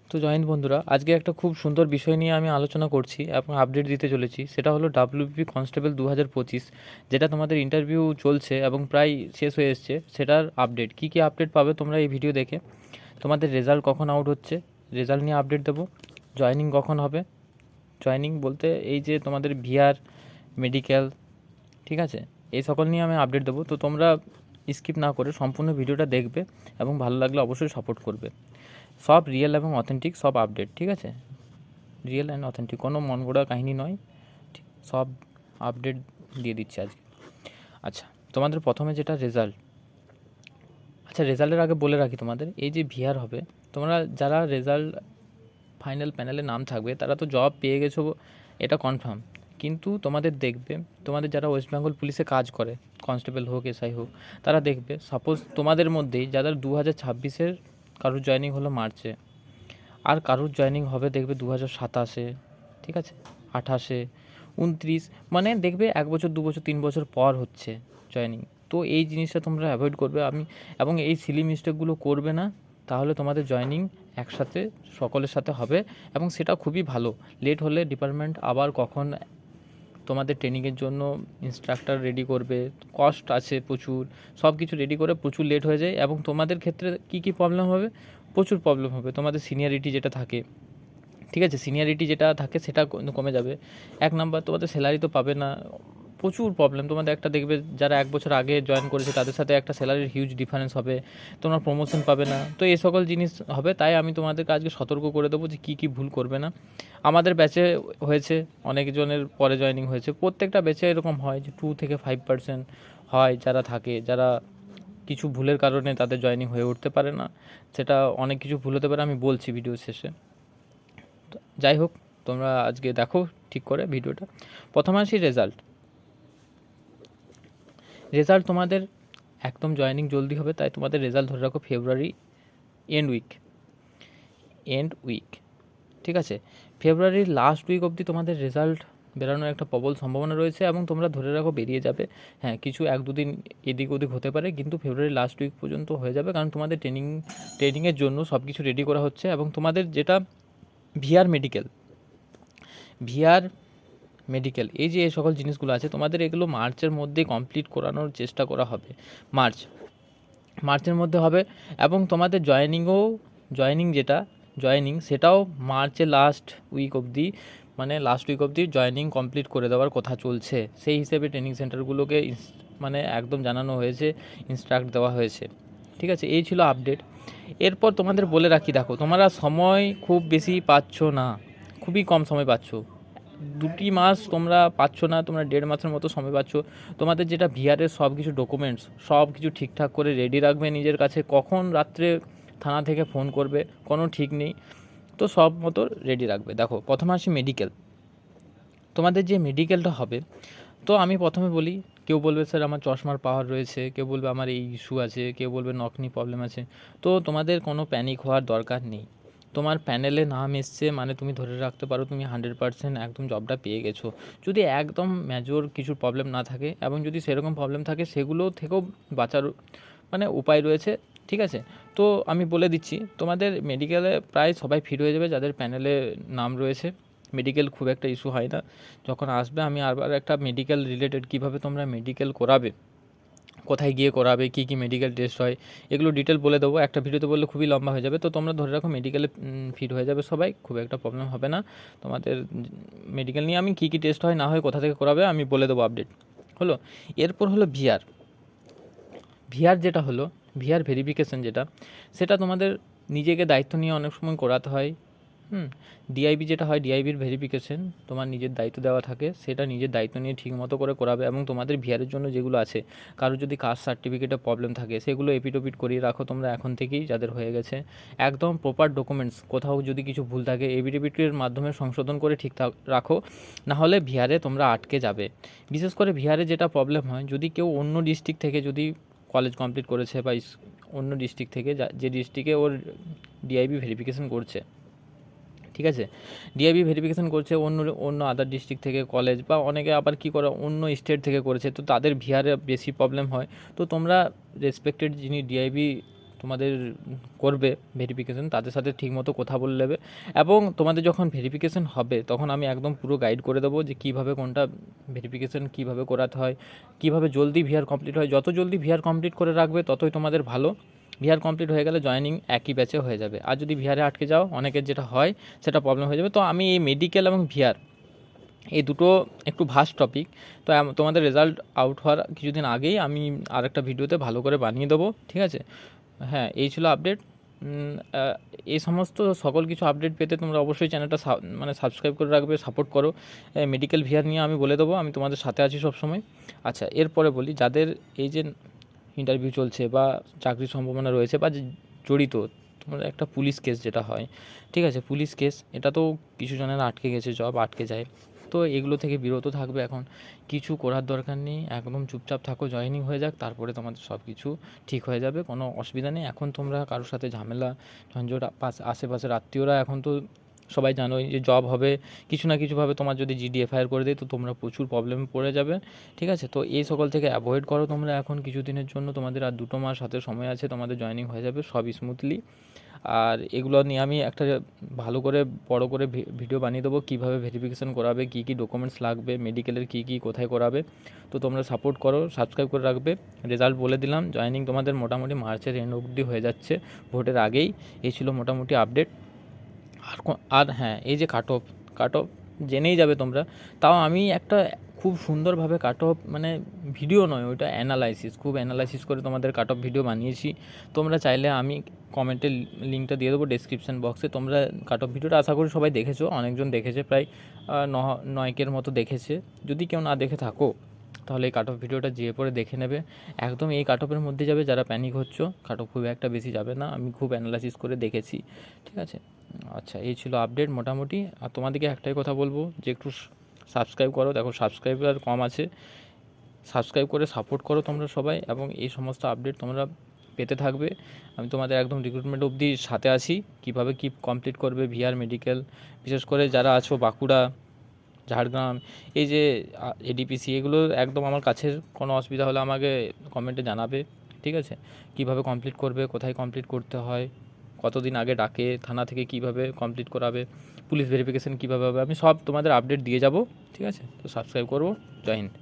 তো জয়েন্ট বন্ধুরা, আজকে একটা খুব সুন্দর বিষয় নিয়ে আমি আলোচনা করছি এবং আপডেট দিতে চলেছি। সেটা হলো ডাব্লিউবিপি কনস্টেবল 2025, যেটা তোমাদের ইন্টারভিউ চলছে এবং প্রায় শেষ হয়ে এসছে। সেটার আপডেট কী কী আপডেট পাবে তোমরা এই ভিডিও দেখে। তোমাদের রেজাল্ট কখন আউট হচ্ছে, রেজাল্ট নিয়ে আপডেট দেবো। জয়েনিং কখন হবে, জয়েনিং বলতে এই যে তোমাদের ভিআর, মেডিকেল, ঠিক আছে, এই সকল নিয়ে আমি আপডেট দেবো। তো তোমরা স্কিপ না করে সম্পূর্ণ ভিডিওটা দেখবে এবং ভালো লাগলে অবশ্যই সাপোর্ট করবে। সব রিয়েল এবং অথেন্টিক সব আপডেট, ঠিক আছে, রিয়েল অ্যান্ড অথেন্টিক, কোনো মন গড়া কাহিনী নয়, সব আপডেট দিয়ে দিচ্ছি আজকে। আচ্ছা, তোমাদের প্রথমে যেটা রেজাল্ট, আচ্ছা রেজাল্টের আগে বলে রাখি, তোমাদের এই যে ভিআর হবে, তোমরা যারা রেজাল্ট ফাইনাল প্যানেলে নাম থাকবে তারা তো জব পেয়ে গেছো, এটা কনফার্ম। কিন্তু তোমাদের দেখবে, তোমাদের যারা ওয়েস্ট বেঙ্গল পুলিশে কাজ করে, কনস্টেবল হোক এসআই হোক, তারা দেখবে সাপোজ তোমাদের মধ্যেই যাদের 2026-এর কারোর জয়েনিং হলো মার্চে, আর কারোর জয়েনিং হবে দেখবে 2027-এ, ঠিক আছে, 28-এ, 29, মানে দেখবে 1 বছর 2 বছর 3 বছর পর হচ্ছে জয়েনিং। তো এই জিনিসটা তোমরা অ্যাভয়েড করবে, এবং এই সিলি মিস্টেকগুলো করবে না, তাহলে তোমাদের জয়েনিং একসাথে সকলের সাথে হবে এবং সেটা খুবই ভালো। লেট হলে ডিপার্টমেন্ট আবার কখন তোমাদের ট্রেনিংয়ের জন্য ইনস্ট্রাক্টর রেডি করবে, কস্ট আছে প্রচুর, সব কিছু রেডি করে প্রচুর লেট হয়ে যায়। এবং তোমাদের ক্ষেত্রে কী কী প্রবলেম হবে, প্রচুর প্রবলেম হবে। তোমাদের সিনিয়রিটি যেটা থাকে, ঠিক আছে, সিনিয়রিটি যেটা থাকে সেটা কমে যাবে। 1 নাম্বার, তোমাদের স্যালারি তো পাবে না, প্রচুর প্রবলেম। তোমাদের একটা দেখবে যারা 1 বছর আগে জয়েন করেছে তাদের সাথে একটা স্যালারির হিউজ ডিফারেন্স হবে, তোমরা প্রমোশন পাবে না। তো এই সকল জিনিস হবে, তাই আমি তোমাদেরকে আজকে সতর্ক করে দেবো যে কী কী ভুল করবে না। আমাদের ব্যাচে হয়েছে, অনেকজনের পরে জয়েনিং হয়েছে, প্রত্যেকটা ব্যাচে এরকম হয় যে 2 থেকে 5% হয় যারা থাকে, যারা কিছু ভুলের কারণে তাদের জয়েনিং হয়ে উঠতে পারে না। সেটা অনেক কিছু ভুল হতে পারে, আমি বলছি ভিডিও শেষে। যাই হোক, তোমরা আজকে দেখো ঠিক করে ভিডিওটা। প্রথমে আসি রেজাল্ট। রেজাল্ট তোমাদের একদম জয়েনিং জলদি হবে, তাই তোমাদের রেজাল্ট ধরে রাখো ফেব্রুয়ারি এন্ড উইক, ঠিক আছে। ফেব্রুয়ারির লাস্ট উইক অবধি তোমাদের রেজাল্ট বেরোনোর একটা প্রবল সম্ভাবনা রয়েছে এবং তোমরা ধরে রাখো বেরিয়ে যাবে। হ্যাঁ, কিছু 1-2 দিন এদিক ওদিক হতে পারে, কিন্তু ফেব্রুয়ারি লাস্ট উইক পর্যন্ত হয়ে যাবে, কারণ তোমাদের ট্রেনিংয়ের জন্য সব কিছু রেডি করা হচ্ছে। এবং তোমাদের যেটা ভিআর মেডিকেল, এই যে এই সকল জিনিসগুলো আছে, তোমাদের এগুলো মার্চের মধ্যে কমপ্লিট করানোর চেষ্টা করা হবে। মার্চের মধ্যে হবে। এবং তোমাদের জয়েনিং সেটাও মার্চের লাস্ট উইক অবধি জয়েনিং কমপ্লিট করে দেওয়ার কথা চলছে। সেই হিসেবে ট্রেনিং সেন্টারগুলোকে মানে একদম জানানো হয়েছে, ইনস্ট্রাক্ট দেওয়া হয়েছে, ঠিক আছে। এই ছিল আপডেট। এরপর তোমাদের বলে রাখি, দেখো তোমরা সময় খুব বেশি পাচ্ছ না, খুবই কম সময় পাচ্ছ। 2 মাস তোমরা পাচ্ছ না, তোমরা 1.5 মাসের মতো সময় পাচ্ছ। তোমাদের যেটা ভিআরের সব কিছু ডকুমেন্টস সব কিছু ঠিকঠাক করে রেডি রাখবে নিজের কাছে, কখন রাত্রে থানা থেকে ফোন করবে কোনো ঠিক নেই, তো সব মতো রেডি রাখবে। দেখো প্রথমে আসি মেডিকেল। তোমাদের যে মেডিকেলটা হবে, তো আমি প্রথমে বলি, কেউ বলবে স্যার আমার চশমার পাওয়ার রয়েছে, কেউ বলবে আমার এই ইস্যু আছে, কেউ বলবে নকনি প্রবলেম আছে। তো তোমাদের কোনো প্যানিক হওয়ার দরকার নেই। তোমার প্যানেলে নাম এসছে মানে তুমি ধরে রাখতে পারো তুমি 100% একদম জবটা পেয়ে গেছো। যদি একদম মেজর কিছু প্রবলেম না থাকে, এবং যদি সেরকম প্রবলেম থাকে সেগুলো থেকেও বাঁচার মানে উপায় রয়েছে, ঠিক আছে। তো আমি বলে দিচ্ছি, তোমাদের মেডিকেলে প্রায় সবাই ফিট হয়ে যাবে যাদের প্যানেলে নাম রয়েছে। মেডিকেল খুব একটা ইস্যু হয় না। যখন আসবে আমি আবার একটা মেডিকেল রিলেটেড, কীভাবে তোমরা মেডিকেল করাবে, কোথায় গিয়ে করাবে, কী কী মেডিকেল টেস্ট হয়, এগুলো ডিটেল বলে দেবো। একটা ভিডিওতে বললে খুবই লম্বা হয়ে যাবে, তো তোমরা ধরে রাখো মেডিকেলে ফিট হয়ে যাবে সবাই, খুব একটা প্রবলেম হবে না তোমাদের মেডিকেল নিয়ে। আমি কী কী টেস্ট হয় না হয়, কোথা থেকে করাবে আমি বলে দেবো আপডেট। হলো, এরপর হলো যেটা হলো ভিআর ভেরিফিকেশান, সেটা তোমাদের নিজেকে দায়িত্ব নিয়ে অনেক সময় করাতে হয়। ডিআইবি যেটা হয়, ডিআইবির ভেরিফিকেশন তোমার নিজের দায়িত্ব দেওয়া থাকে, সেটা নিজের দায়িত্ব নিয়ে ঠিক মতো করে করাবে। এবং তোমাদের ভিআরের জন্য যেগুলো আছে, কারোর যদি কাস্ট সার্টিফিকেটে প্রবলেম থাকে সেগুলো এপিট করিয়ে রাখো তোমরা এখন থেকেই, যাদের হয়ে গেছে। একদম প্রপার ডকুমেন্টস, কোথাও যদি কিছু ভুল থাকে এপিটের মাধ্যমে সংশোধন করে ঠিক রাখো, নাহলে ভিআরে তোমরা আটকে যাবে। বিশেষ করে ভিআরে যেটা প্রবলেম হয়, যদি কেউ অন্য ডিস্ট্রিক্ট থেকে যদি কলেজ কমপ্লিট করেছে, বা অন্য ডিস্ট্রিক্ট থেকে, যে ডিস্ট্রিক্টে ওর ডিআইবি ভেরিফিকেশন করছে, ঠিক আছে, ডিআইবি ভেরিফিকেশন করছে অন্য আদার ডিস্ট্রিক্ট থেকে কলেজ, বা অনেকে আবার কী করে অন্য স্টেট থেকে করেছে, তো তাদের ভিআরে বেশি প্রবলেম হয়। তো তোমরা রেসপেক্টেড যিনি ডিআইবি তোমাদের করবে ভেরিফিকেশন, তাদের সাথে ঠিকমতো কথা বলে নেবে, এবং তোমাদের যখন ভেরিফিকেশন হবে তখন আমি একদম পুরো গাইড করে দেবো যে কীভাবে কোনটা ভেরিফিকেশন কীভাবে করাতে হয়, কীভাবে জলদি ভিআর কমপ্লিট হয়। যত জলদি ভিআর কমপ্লিট করে রাখবে ততই তোমাদের ভালো। ভিআর কমপ্লিট হয়ে গেলে জয়েনিং একই ব্যাচে হয়ে যাবে। আর যদি ভিআরে আটকে যাও, অনেকের যেটা হয় সেটা প্রবলেম হয়ে যাবে। তো আমি এই মেডিকেল এবং ভিআর এই দুটো একটু ভাস্ট টপিক। তো তোমাদের রেজাল্ট আউট হওয়ার কিছুদিন আগেই আমি আরেকটা ভিডিওতে ভালো করে বানিয়ে দেবো, ঠিক আছে? হ্যাঁ, এই ছিল আপডেট। এই সমস্ত সকল কিছু আপডেট পেতে তোমরা অবশ্যই চ্যানেলটা মানে সাবস্ক্রাইব করে রাখবে, সাপোর্ট করো। মেডিকেল ভিআর নিয়ে আমি বলে দেবো, আমি তোমাদের সাথে আছি সবসময়। আচ্ছা, এরপরে বলি, যাদের এই যে ইন্টারভিউ চলছে বা চাকরির সম্ভাবনা রয়েছে বা জড়িত, তোমার একটা পুলিশ কেস যেটা হয়, ঠিক আছে, পুলিশ কেস, এটা তো কিছু জনের আটকে গেছে, জব আটকে যায়। তো এগুলো থেকে বিরত থাকবে এখন, কিছু করার দরকার নেই, একদম চুপচাপ থাকো, জয়েনিং হয়ে যাক, তারপরে তোমাদের সব কিছু ঠিক হয়ে যাবে, কোনো অসুবিধা নেই। এখন তোমরা কারোর সাথে ঝামেলা ঝঞ্ঝট, আশেপাশের আত্মীয়রা, এখন তো সবাই জানোই যে জব হবে, কিছু না কিছুভাবে তোমার যদি জিডি এফআইআর করে দেয় তো তোমরা প্রচুর প্রবলেমে পড়ে যাবে, ঠিক আছে? তো এই সকল থেকে অ্যাভয়েড করো তোমরা এখন কিছুদিনের জন্য, তোমাদের আর 2 মাস হাতে সময় আছে, তোমাদের জয়েনিং হয়ে যাবে সব স্মুথলি। আর এগুলো নিয়ে আমি একটা ভালো করে বড় করে ভিডিও বানিয়ে দেবো, কীভাবে ভেরিফিকেশান করাবে, কী কী ডকুমেন্টস লাগবে, মেডিকেলের কী কী কোথায় করাবে। তো তোমরা সাপোর্ট করো, সাবস্ক্রাইব করে রাখবে। রেজাল্ট বলে দিলাম, জয়েনিং তোমাদের মোটামুটি মার্চের এন্ড অবধি হয়ে যাচ্ছে, ভোটের আগেই। এই ছিল মোটামুটি আপডেট। আর হ্যাঁ, এই যে কাট অফ জেনেই যাবে তোমরা, তাও আমি একটা খুব সুন্দরভাবে কাট অফ, মানে ভিডিও নয় ওইটা, খুব অ্যানালাইসিস করে তোমাদের কাট অফ ভিডিও বানিয়েছি। তোমরা চাইলে আমি কমেন্টে লিঙ্কটা দিয়ে দেবো ডেসক্রিপশন বক্সে। তোমরা কাট অফ ভিডিওটা আশা করি সবাই দেখেছো, অনেকজন দেখেছে, প্রায় 9 মতো দেখেছে। যদি কেউ না দেখে থাকো তাহলে এই কাট অফ ভিডিওটা যেয়ে পরে দেখে নেবে। একদম এই কাট অফের মধ্যে যাবে যারা প্যানিক হচ্ছ, কাট অফ খুব একটা বেশি যাবে না, আমি খুব অ্যানালাইসিস করে দেখেছি, ঠিক আছে? আচ্ছা, এই ছিল আপডেট মোটামুটি। আর তোমাদেরকে একটাই কথা বলবো যে একটু সাবস্ক্রাইব করো, দেখো সাবস্ক্রাইবার কম আছে, সাবস্ক্রাইব করে সাপোর্ট করো তোমরা সবাই, এবং এই সমস্ত আপডেট তোমরা পেতে থাকবে। আমি তোমাদের একদম রিক্রুটমেন্ট অবধি সাথে আছি, কীভাবে কী কমপ্লিট করবে ভিআর মেডিকেল, বিশেষ করে যারা আছো বাঁকুড়া, ঝাড়গ্রাম, এই যে এডিপিসি, এগুলো একদম আমার কাছের। কোনো অসুবিধা হলে আমাকে কমেন্টে জানাবে, ঠিক আছে? কীভাবে কমপ্লিট করবে, কোথায় কমপ্লিট করতে হয়, কতদিন আগে ডাকে, থানা থেকে কীভাবে কমপ্লিট করাবে, পুলিশ ভেরিফিকেশান কীভাবে হবে, আমি সব তোমাদের আপডেট দিয়ে যাব, ঠিক আছে? তো সাবস্ক্রাইব করবো। জয় হিন্দ।